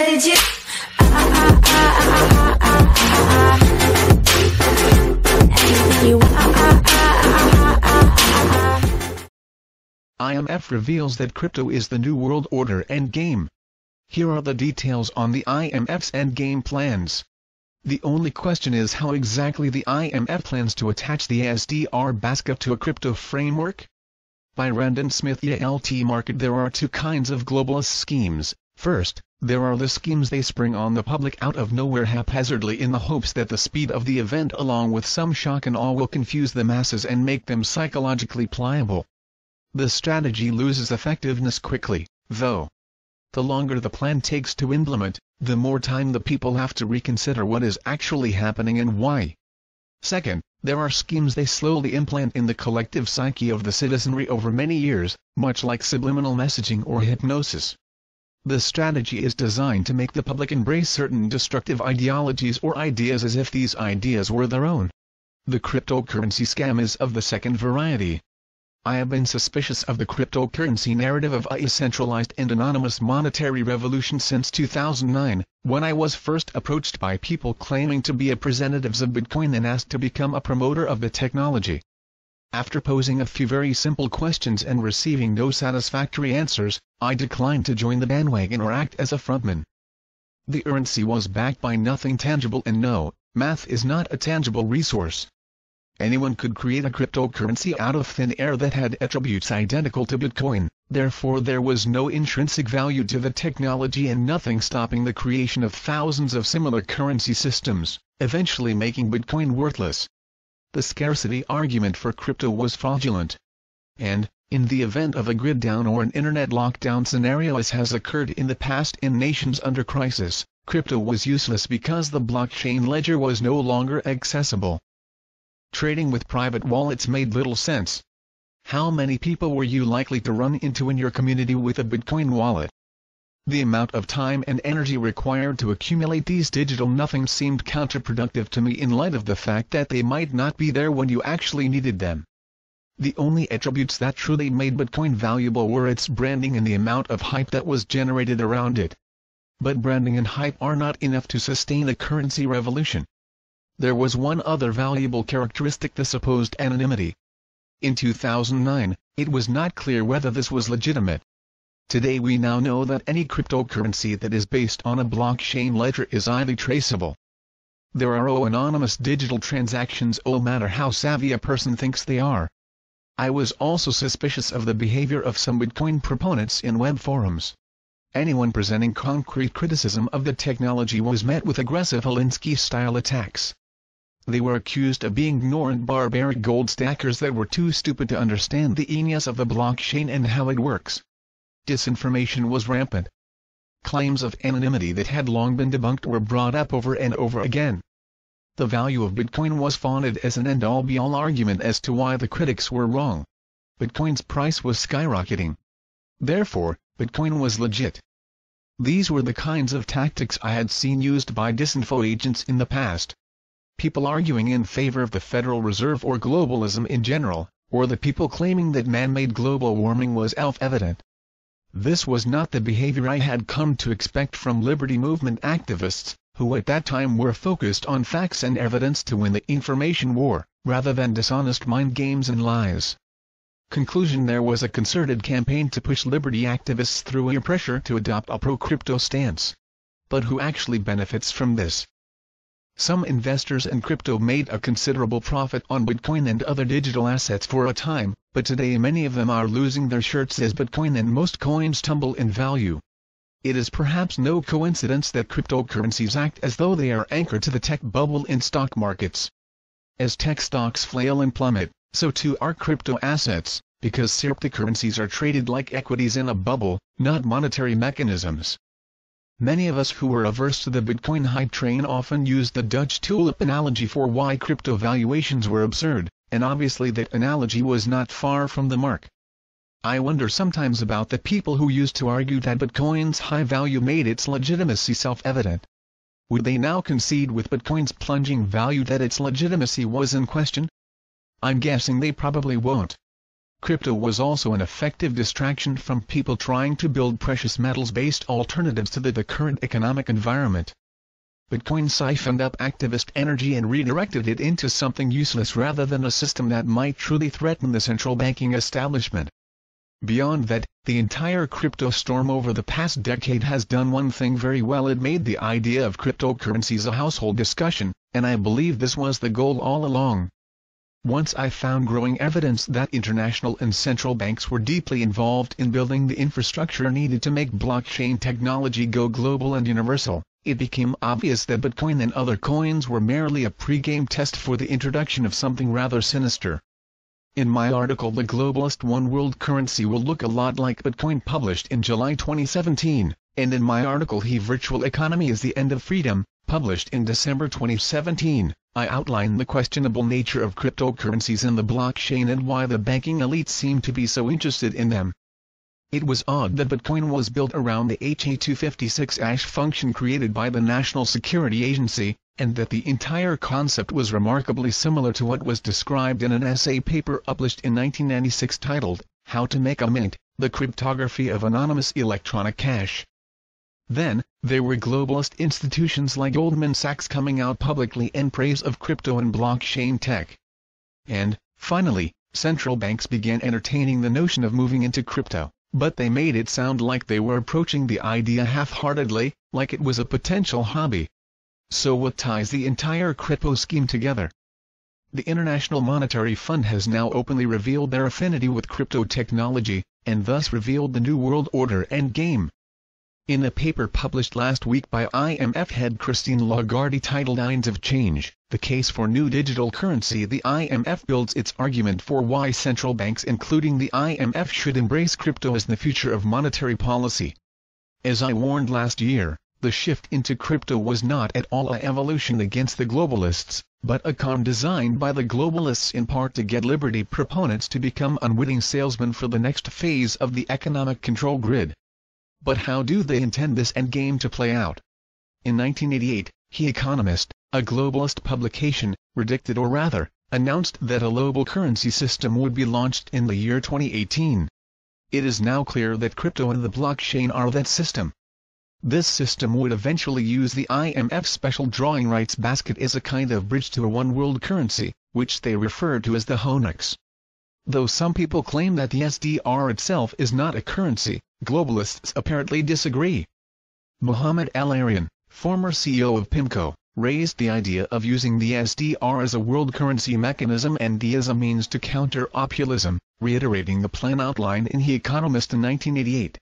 where did you? Anything you want. IMF reveals that crypto is the new world order endgame. Here are the details on the IMF's endgame plans. The only question is how exactly the IMF plans to attach the SDR basket to a crypto framework. By Randon Smith ELT Market. There are two kinds of globalist schemes. First, there are the schemes they spring on the public out of nowhere haphazardly in the hopes that the speed of the event along with some shock and awe will confuse the masses and make them psychologically pliable. The strategy loses effectiveness quickly, though. The longer the plan takes to implement, the more time the people have to reconsider what is actually happening and why. Second, there are schemes they slowly implant in the collective psyche of the citizenry over many years, much like subliminal messaging or hypnosis. The strategy is designed to make the public embrace certain destructive ideologies or ideas as if these ideas were their own. The cryptocurrency scam is of the second variety. I have been suspicious of the cryptocurrency narrative of a centralized and anonymous monetary revolution since 2009, when I was first approached by people claiming to be representatives of Bitcoin and asked to become a promoter of the technology. After posing a few very simple questions and receiving no satisfactory answers, I declined to join the bandwagon or act as a frontman. The currency was backed by nothing tangible, and no, math is not a tangible resource. Anyone could create a cryptocurrency out of thin air that had attributes identical to Bitcoin, therefore there was no intrinsic value to the technology and nothing stopping the creation of thousands of similar currency systems, eventually making Bitcoin worthless. The scarcity argument for crypto was fraudulent. And, in the event of a grid down or an internet lockdown scenario as has occurred in the past in nations under crisis, crypto was useless because the blockchain ledger was no longer accessible. Trading with private wallets made little sense. How many people were you likely to run into in your community with a Bitcoin wallet? The amount of time and energy required to accumulate these digital nothings seemed counterproductive to me in light of the fact that they might not be there when you actually needed them. The only attributes that truly made Bitcoin valuable were its branding and the amount of hype that was generated around it. But branding and hype are not enough to sustain a currency revolution. There was one other valuable characteristic: the supposed anonymity. In 2009, it was not clear whether this was legitimate. Today we now know that any cryptocurrency that is based on a blockchain ledger is highly traceable. There are anonymous digital transactions no matter how savvy a person thinks they are. I was also suspicious of the behavior of some Bitcoin proponents in web forums. Anyone presenting concrete criticism of the technology was met with aggressive Alinsky-style attacks. They were accused of being ignorant barbaric gold stackers that were too stupid to understand the genius of the blockchain and how it works. Disinformation was rampant. Claims of anonymity that had long been debunked were brought up over and over again. The value of Bitcoin was flaunted as an end-all be-all argument as to why the critics were wrong. Bitcoin's price was skyrocketing. Therefore, Bitcoin was legit. These were the kinds of tactics I had seen used by disinfo agents in the past. People arguing in favor of the Federal Reserve or globalism in general, or the people claiming that man-made global warming was self-evident. This was not the behavior I had come to expect from liberty movement activists, who at that time were focused on facts and evidence to win the information war, rather than dishonest mind games and lies. Conclusion: there was a concerted campaign to push liberty activists through peer pressure to adopt a pro-crypto stance. But who actually benefits from this? Some investors in crypto made a considerable profit on Bitcoin and other digital assets for a time, but today many of them are losing their shirts as Bitcoin and most coins tumble in value. It is perhaps no coincidence that cryptocurrencies act as though they are anchored to the tech bubble in stock markets. As tech stocks flail and plummet, so too are crypto assets, because cryptocurrencies are traded like equities in a bubble, not monetary mechanisms. Many of us who were averse to the Bitcoin hype train often used the Dutch tulip analogy for why crypto valuations were absurd, and obviously that analogy was not far from the mark. I wonder sometimes about the people who used to argue that Bitcoin's high value made its legitimacy self-evident. Would they now concede with Bitcoin's plunging value that its legitimacy was in question? I'm guessing they probably won't. crypto was also an effective distraction from people trying to build precious metals-based alternatives to the current economic environment. Bitcoin siphoned up activist energy and redirected it into something useless rather than a system that might truly threaten the central banking establishment. Beyond that, the entire crypto storm over the past decade has done one thing very well: it made the idea of cryptocurrencies a household discussion, and I believe this was the goal all along. Once I found growing evidence that international and central banks were deeply involved in building the infrastructure needed to make blockchain technology go global and universal, it became obvious that Bitcoin and other coins were merely a pre-game test for the introduction of something rather sinister. In my article "The Globalist One World Currency Will Look a Lot Like Bitcoin," published in July 2017, and in my article "The Virtual Economy is the End of Freedom," published in December 2017, I outline the questionable nature of cryptocurrencies and the blockchain and why the banking elites seem to be so interested in them. It was odd that Bitcoin was built around the HA-256 function created by the National Security Agency, and that the entire concept was remarkably similar to what was described in an essay paper published in 1996 titled, "How to Make a Mint: The Cryptography of Anonymous Electronic Cash." Then, there were globalist institutions like Goldman Sachs coming out publicly in praise of crypto and blockchain tech. And, finally, central banks began entertaining the notion of moving into crypto, but they made it sound like they were approaching the idea half-heartedly, like it was a potential hobby. So what ties the entire crypto scheme together? The International Monetary Fund has now openly revealed their affinity with crypto technology, and thus revealed the New World Order endgame. In a paper published last week by IMF head Christine Lagarde titled "Winds of Change: The Case for New Digital Currency," the IMF builds its argument for why central banks including the IMF should embrace crypto as the future of monetary policy. As I warned last year, the shift into crypto was not at all an evolution against the globalists, but a con designed by the globalists in part to get liberty proponents to become unwitting salesmen for the next phase of the economic control grid. But how do they intend this endgame to play out? In 1988, The Economist, a globalist publication, predicted, or rather, announced that a global currency system would be launched in the year 2018. It is now clear that crypto and the blockchain are that system. This system would eventually use the IMF special drawing rights basket as a kind of bridge to a one-world currency, which they refer to as the HONUX. Though some people claim that the SDR itself is not a currency, globalists apparently disagree. Mohammed El-Arian, former CEO of PIMCO, raised the idea of using the SDR as a world currency mechanism and as a means to counter populism, reiterating the plan outlined in The Economist in 1988.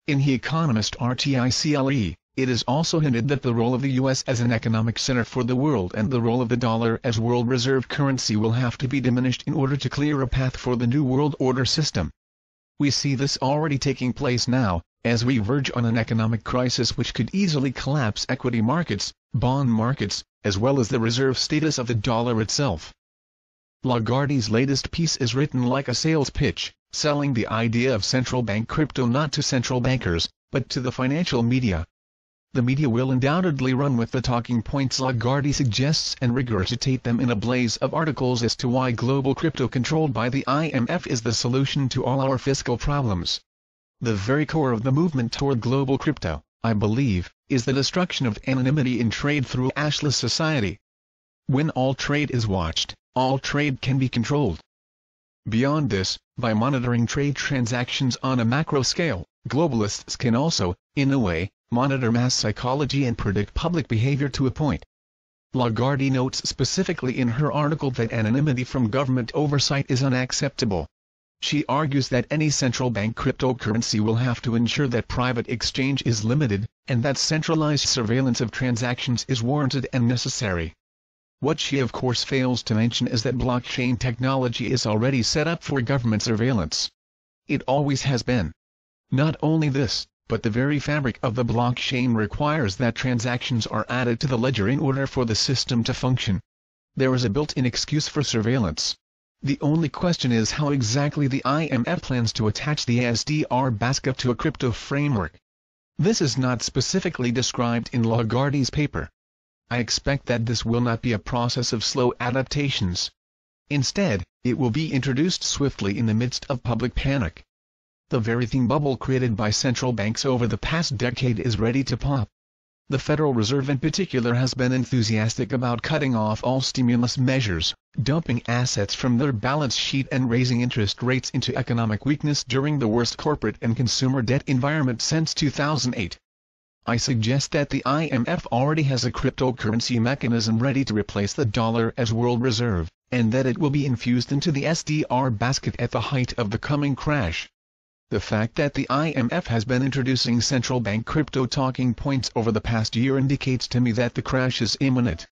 In The Economist article, it is also hinted that the role of the U.S. as an economic center for the world and the role of the dollar as world reserve currency will have to be diminished in order to clear a path for the New World Order system. We see this already taking place now, as we verge on an economic crisis which could easily collapse equity markets, bond markets, as well as the reserve status of the dollar itself. Lagarde's latest piece is written like a sales pitch, selling the idea of central bank crypto not to central bankers, but to the financial media. The media will undoubtedly run with the talking points Lagarde suggests and regurgitate them in a blaze of articles as to why global crypto controlled by the IMF is the solution to all our fiscal problems. The very core of the movement toward global crypto, I believe, is the destruction of anonymity in trade through a cashless society. When all trade is watched, all trade can be controlled. Beyond this, by monitoring trade transactions on a macro scale, globalists can also, in a way, monitor mass psychology and predict public behavior to a point. Lagarde notes specifically in her article that anonymity from government oversight is unacceptable. She argues that any central bank cryptocurrency will have to ensure that private exchange is limited, and that centralized surveillance of transactions is warranted and necessary. What she of course fails to mention is that blockchain technology is already set up for government surveillance. It always has been. Not only this, but the very fabric of the blockchain requires that transactions are added to the ledger in order for the system to function. There is a built-in excuse for surveillance. The only question is how exactly the IMF plans to attach the SDR basket to a crypto framework. This is not specifically described in Lagarde's paper. I expect that this will not be a process of slow adaptations. Instead, it will be introduced swiftly in the midst of public panic. The very thing bubble created by central banks over the past decade is ready to pop. The Federal Reserve in particular has been enthusiastic about cutting off all stimulus measures, dumping assets from their balance sheet and raising interest rates into economic weakness during the worst corporate and consumer debt environment since 2008. I suggest that the IMF already has a cryptocurrency mechanism ready to replace the dollar as world reserve, and that it will be infused into the SDR basket at the height of the coming crash. The fact that the IMF has been introducing central bank crypto talking points over the past year indicates to me that the crash is imminent.